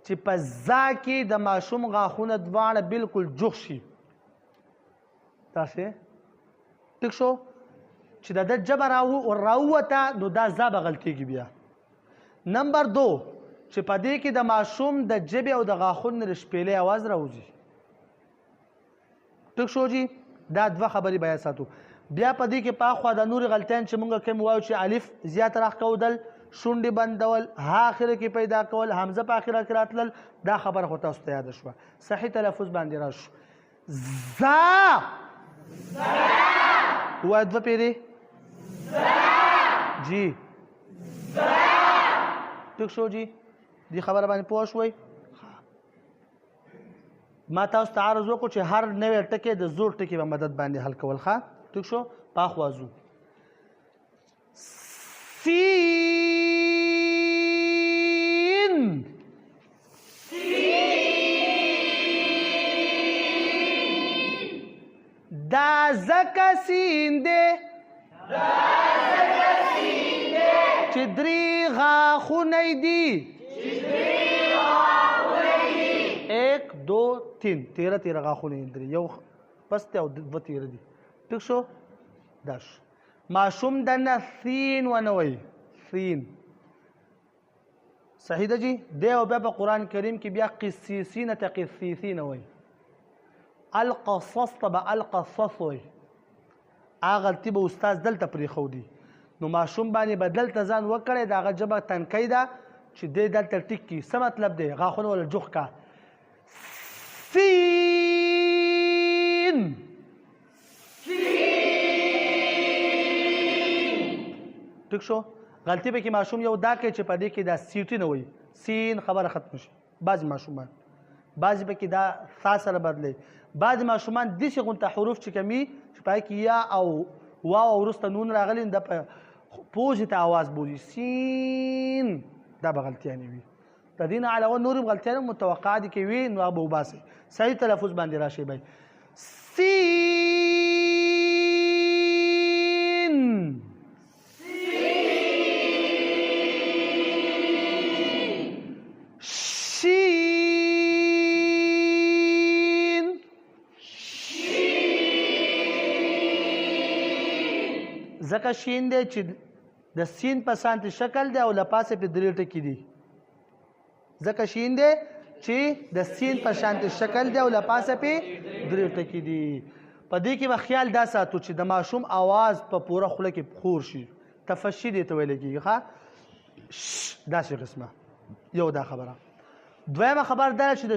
چې په ځا کې د ماشوم غاښونه دواړه بالکل جوخ شي تاسې ټیک شو چې د ده ژبه راووته نو دا ځا به غلطېږي بیا نمبر 2 چې په دې کې د ماشوم د ژبې او د غاښونو نه شپېلی اواز راوځي ټیک شو جي دا دوه خبرې باید ساتو بیا په دې کې پاخوا د نورې غلطیان چې موږ کوم وایو چې الف زیات راښکودل شونډې بندول ها اخره کې پیدا کول حمزه په اخره کې راتلل دا خبره خو تاسو ته یاده شوه صحیح تلفظ باندې راشو زا وایه دوه پیرې جی ټیک شو جی دې خبره باندې پوه شوئ ما تاسو ته عرض وکړو چې هر نوی ټکی د زور ټکي په مدد باندې حل کول ښه ټیک شو پاخوا ځو سین دا ځکه سین دی چې درې غاښونه دي 1 2 3 13 غاښونه یې درې یو پسته او دوه تیره دي ټیک شو دا شو ماشوم دنه ثین ونه وایي ثین صحیح ده جی دی او بیا په قرآن کریم کې بیا قسیسین ته قسیسین وایي القصص ته به القصص وایي هغه غلطي به استاد دلته پرېښودي نو ماشوم باندې به دلته ځان وکړی د هغه ژبه تنکی ده چې دی دلته ټیک کړي څه مطلب دی غاښونه ولا جوخ کا سین ټیک شو غلطي به کې ماشوم یو دا کوي چې په دې کې دا سیټي نه وایي سین خبره ختم شي بعضې ماشومان بعضې به کې دا ثا سره بدلی بعضې ماشومان داسې غونته حروف چې کمي چې په کې یا او واو او وروسته نون راغلي د په پوزې ته اواز بولي سین دا به غلطیانې وي د دې نه علاوه نور هم غلطیانې متوقع دي کې وي نو هغه به وباسئ صحیح تلفظ باندې راشئ بی سین شین ځکه شین دی چې د سین په سانتي شکل دی او له پاسه پې درې ټکي دي ځکه شین دی چې د سین په شانتي شکل دی او له پاسه پې درې ټکي دي په دې کې به خیال دا ساتو چې د ماشوم اواز په پوره خوله کې خور شي تفشي دې ته ویل کېږي ښه داسې قسمه یو دا خبره دویمه خبر دا چې د